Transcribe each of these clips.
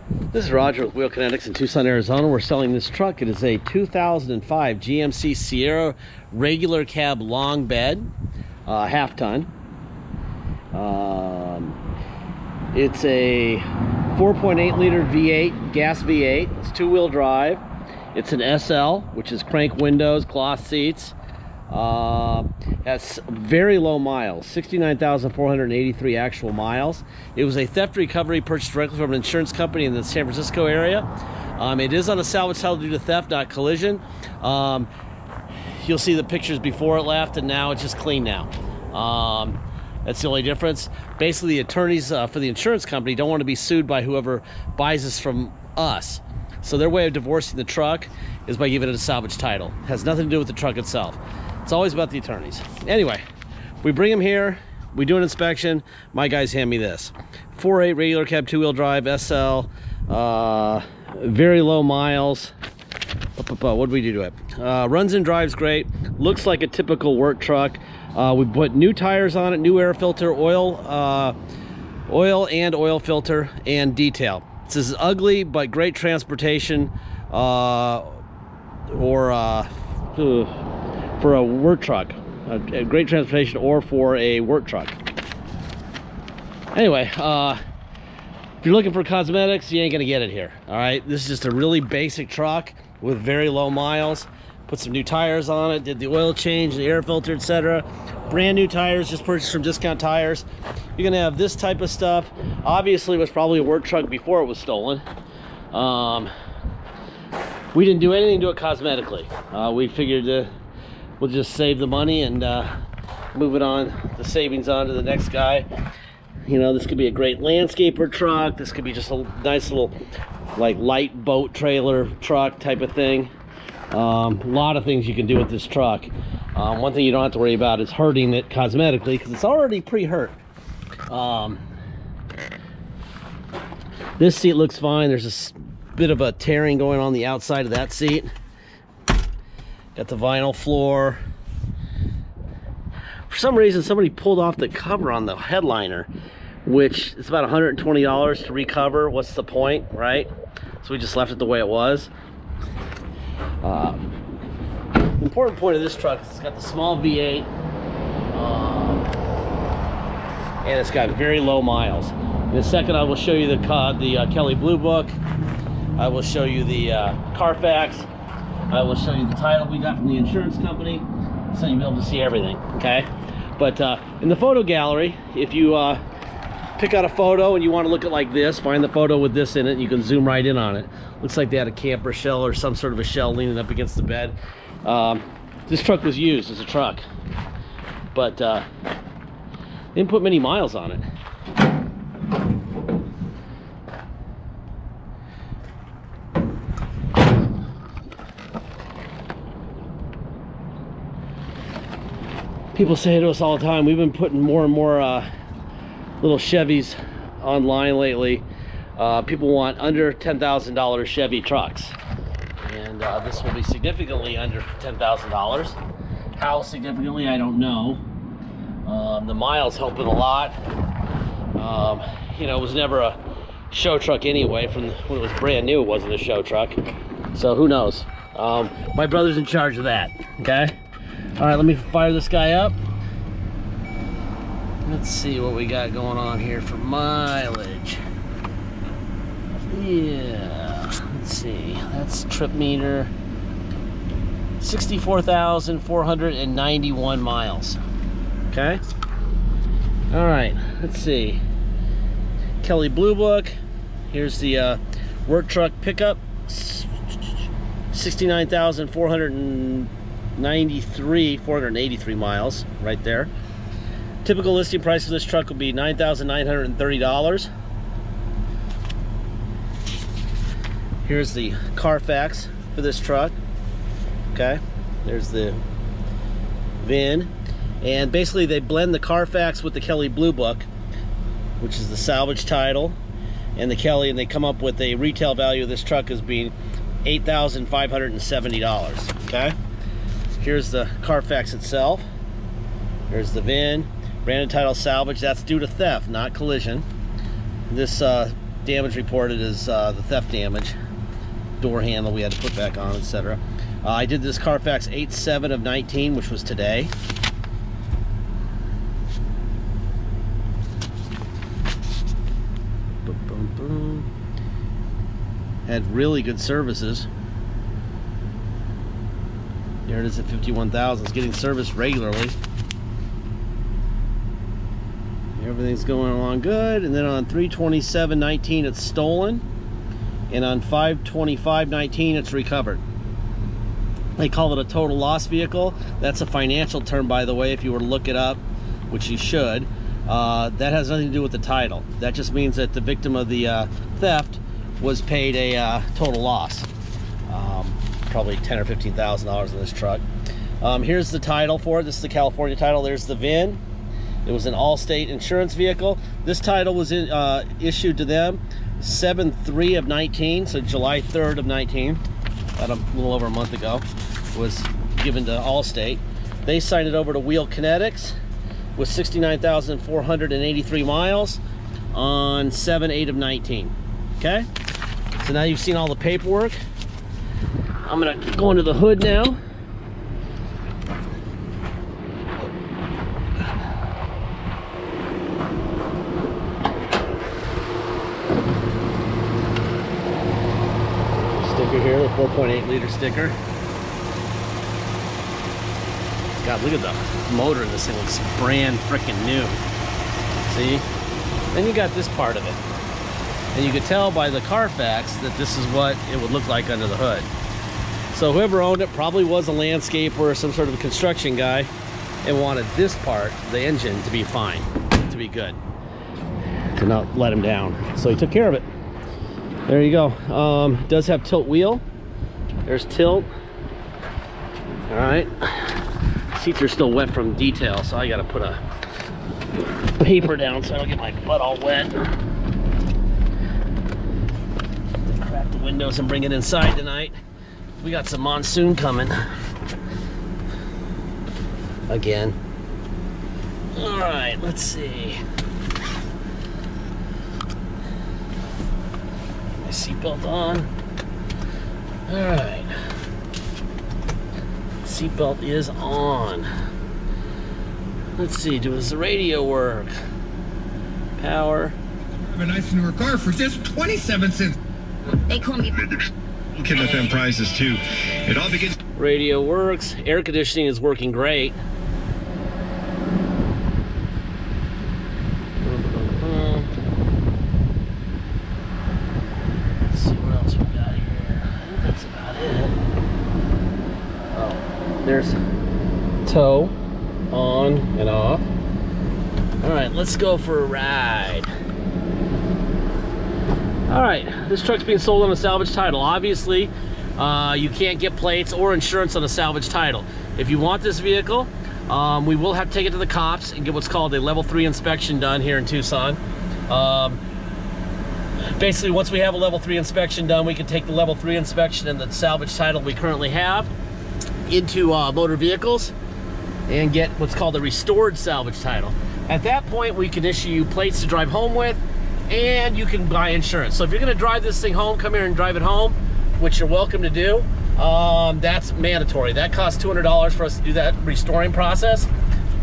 This is Roger with Wheel Kinetics in Tucson, Arizona. We're selling this truck. It is a 2005 GMC Sierra regular cab long bed, half ton. It's a 4.8 liter V8, gas V8. It's two-wheel drive. It's an SL, which is crank windows, cloth seats. Has very low miles, 69,483 actual miles. It was a theft recovery purchased directly from an insurance company in the San Francisco area. It is on a salvage title due to theft, not collision. You'll see the pictures before it left, and now it's just clean now. That's the only difference. Basically, the attorneys for the insurance company don't want to be sued by whoever buys this from us. So their way of divorcing the truck is by giving it a salvage title. It has nothing to do with the truck itself. It's always about the attorneys. Anyway, we bring them here, we do an inspection, my guys hand me this. 4.8 regular cab, two-wheel drive, SL, very low miles. What did we do to it? Runs and drives great, looks like a typical work truck. We put new tires on it, new air filter, oil and oil filter, and detail. This is ugly, but great transportation, for a work truck, a great transportation, or for a work truck. Anyway, if you're looking for cosmetics, you ain't gonna get it here. All right, this is just a really basic truck with very low miles. Put some new tires on it, did the oil change, the air filter, etc. Brand new tires, just purchased from Discount Tires. You're gonna have this type of stuff. Obviously, it was probably a work truck before it was stolen. We didn't do anything to it cosmetically. We figured we'll just save the money and move it on, the savings on to the next guy. You know, this could be a great landscaper truck. This could be just a nice little, like, light boat trailer truck type of thing. A lot of things you can do with this truck. One thing you don't have to worry about is hurting it cosmetically, because it's already pre-hurt. This seat looks fine. There's a bit of a tearing going on the outside of that seat. Got the vinyl floor. For some reason, somebody pulled off the cover on the headliner, which is about $120 to recover. What's the point, right? So we just left it the way it was. The important point of this truck is it's got the small V8, and it's got very low miles. In a second, I will show you the Kelley Blue Book. I will show you the Carfax. I will show you the title we got from the insurance company, so you'll be able to see everything, okay? But in the photo gallery, if you pick out a photo and you want to look at like this, find the photo with this in it, and you can zoom right in on it. Looks like they had a camper shell or some sort of a shell leaning up against the bed. This truck was used as a truck, but they didn't put many miles on it. People say to us all the time, we've been putting more and more little Chevys online lately. People want under $10,000 Chevy trucks, and this will be significantly under $10,000. How significantly, I don't know. The miles help it a lot. You know, it was never a show truck anyway. From when it was brand new, it wasn't a show truck. So who knows? My brother's in charge of that. Okay. All right, let me fire this guy up. Let's see what we got going on here for mileage. Yeah, let's see. That's trip meter. 64,491 miles. Okay. All right, let's see. Kelley Blue Book. Here's the work truck pickup. 483 miles right there. Typical listing price for this truck would be $9,930. Here's the Carfax for this truck. Okay, there's the VIN, and basically they blend the Carfax with the Kelley Blue Book, which is the salvage title, and the Kelley, and they come up with a retail value of this truck as being $8,570. Okay, here's the Carfax itself. Here's the VIN, branded title salvage. That's due to theft, not collision. This damage reported as the theft damage. Door handle we had to put back on, etc. I did this Carfax 8/7 of 19, which was today. Boom, boom, boom. Had really good services. There it is at 51,000. It's getting serviced regularly. Everything's going along good. And then on 3/27/19 it's stolen, and on 5/25/19 it's recovered. They call it a total loss vehicle. That's a financial term, by the way, if you were to look it up, which you should. That has nothing to do with the title. That just means that the victim of the theft was paid a total loss. Probably $10,000 or $15,000 in this truck. Here's the title for it. This is the California title. There's the VIN. It was an Allstate insurance vehicle. This title was issued to them 7/3/19, so July 3rd of 19, about a little over a month ago, was given to Allstate. They signed it over to Kinetics with 69,483 miles on 7/8/19. Okay, so now you've seen all the paperwork. I'm gonna go into the hood now. Sticker here, the 4.8 liter sticker. God, look at the motor in this thing. Looks brand freaking new. See? Then you got this part of it. And you could tell by the Carfax that this is what it would look like under the hood. So whoever owned it probably was a landscaper or some sort of a construction guy and wanted this part, the engine, to be fine, to be good, to not let him down. So he took care of it. There you go. It does have tilt wheel. There's tilt. All right. Seats are still wet from detail, so I gotta put a paper down so I don't get my butt all wet. Crack the windows and bring it inside tonight. We got some monsoon coming. Again. All right, let's see. My seatbelt on. All right. Seatbelt is on. Let's see, does the radio work? Power. I have a nice newer car for just 27 cents. They call me Kim FM prizes too. It all begins. Radio works. Air conditioning is working great. Let's see what else we got here. I think that's about it. Oh, there's tow on and off. All right, let's go for a ride. All right, this truck's being sold on a salvage title. Obviously, you can't get plates or insurance on a salvage title. If you want this vehicle, we will have to take it to the cops and get what's called a level 3 inspection done here in Tucson. Basically, once we have a level 3 inspection done, we can take the level 3 inspection and the salvage title we currently have into motor vehicles and get what's called a restored salvage title. At that point, we can issue you plates to drive home with, and you can buy insurance. So if you're gonna drive this thing home, come here and drive it home, which you're welcome to do. That's mandatory. That costs $200 for us to do that restoring process.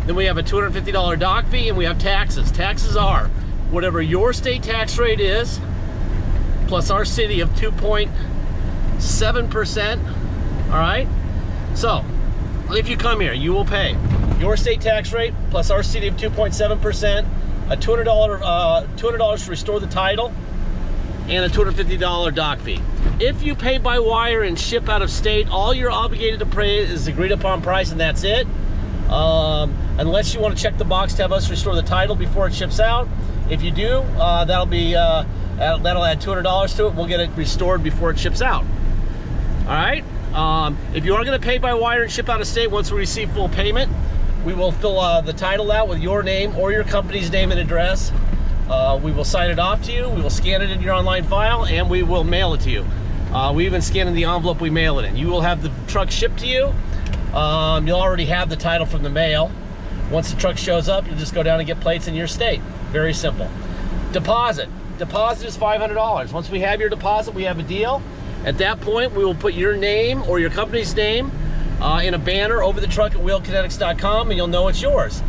Then we have a $250 dock fee, and we have taxes. Taxes are whatever your state tax rate is, plus our city of 2.7%, all right? So, if you come here, you will pay your state tax rate, plus our city of 2.7%, a $200 to restore the title, and a $250 dock fee. If you pay by wire and ship out of state, all you're obligated to pay is the agreed upon price, and that's it. Unless you want to check the box to have us restore the title before it ships out. If you do, that'll add $200 to it. We'll get it restored before it ships out. All right. If you are going to pay by wire and ship out of state, once we receive full payment, we will fill the title out with your name or your company's name and address. We will sign it off to you. We will scan it in your online file, and we will mail it to you. We even scan in the envelope we mail it in. You will have the truck shipped to you. You'll already have the title from the mail. Once the truck shows up, you'll just go down and get plates in your state. Very simple. Deposit. deposit is $500. Once we have your deposit, we have a deal. At that point, we will put your name or your company's name in a banner over the truck at wheelkinetics.com, and you'll know it's yours.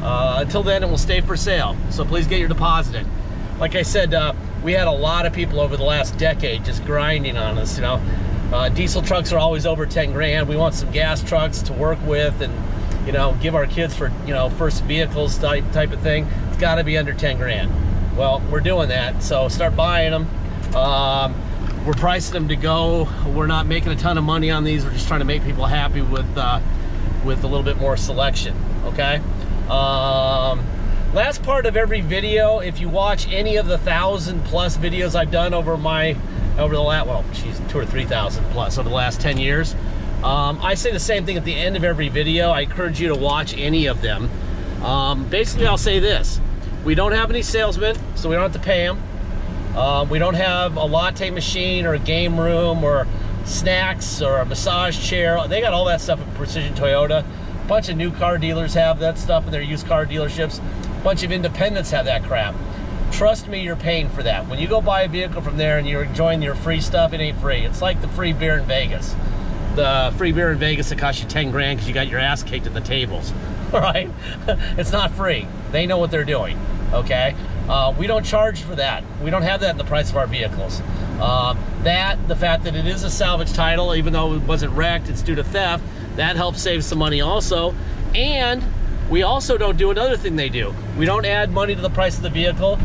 Until then, it will stay for sale. So please get your deposit in. Like I said, we had a lot of people over the last decade just grinding on us, you know. Diesel trucks are always over 10 grand. We want some gas trucks to work with and, you know, give our kids for, you know, first vehicles type of thing. It's got to be under 10 grand. Well, we're doing that, so start buying them. We're pricing them to go. We're not making a ton of money on these. We're just trying to make people happy with a little bit more selection, okay? Last part of every video, if you watch any of the 1,000+ videos I've done over the last, well, geez, 2,000 or 3,000 plus over the last 10 years, I say the same thing at the end of every video. I encourage you to watch any of them. Basically, I'll say this. We don't have any salesmen, so we don't have to pay them. We don't have a latte machine or a game room or snacks or a massage chair. They got all that stuff at Precision Toyota. A bunch of new car dealers have that stuff in their used car dealerships. A bunch of independents have that crap. Trust me, you're paying for that. When you go buy a vehicle from there and you're enjoying your free stuff, it ain't free. It's like the free beer in Vegas. The free beer in Vegas that costs you 10 grand because you got your ass kicked at the tables, all right? It's not free. They know what they're doing, okay? We don't charge for that. We don't have that in the price of our vehicles. The fact that it is a salvage title, even though it wasn't wrecked, it's due to theft, that helps save some money also. And we also don't do another thing they do. We don't add money to the price of the vehicle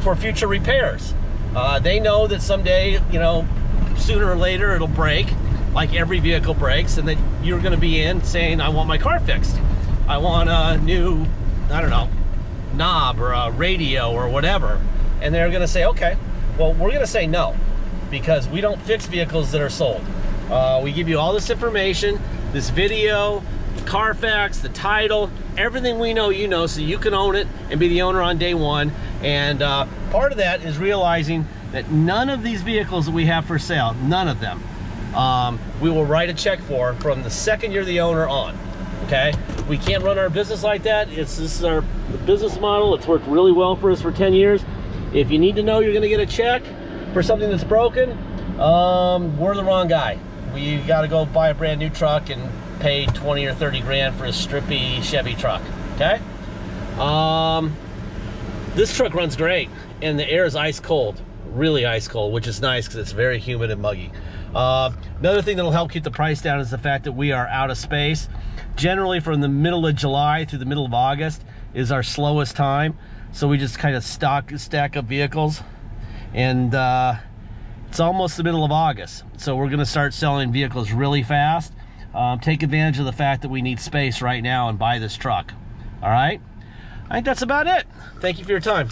for future repairs. They know that someday, you know, sooner or later it'll break, like every vehicle breaks, and that you're gonna be in saying, I want my car fixed. I want a new, I don't know, knob or a radio or whatever. And they're gonna say, okay, well, we're gonna say no, because we don't fix vehicles that are sold. We give you all this information, this video, Carfax, the title, everything we know you know, so you can own it and be the owner on day one. And part of that is realizing that none of these vehicles that we have for sale, none of them, we will write a check for from the second you're the owner on, okay? We can't run our business like that. This is our business model. It's worked really well for us for 10 years. If you need to know you're gonna get a check for something that's broken, we're the wrong guy. We gotta go buy a brand new truck and pay 20 or 30 grand for a strippy Chevy truck, okay? This truck runs great, and the air is ice cold, really ice cold, which is nice because it's very humid and muggy. Another thing that'll help keep the price down is the fact that we are out of space. Generally from the middle of July through the middle of August is our slowest time, so we just kind of stack up vehicles, and it's almost the middle of August, so we're gonna start selling vehicles really fast. Take advantage of the fact that we need space right now and buy this truck. All right? I think that's about it. Thank you for your time.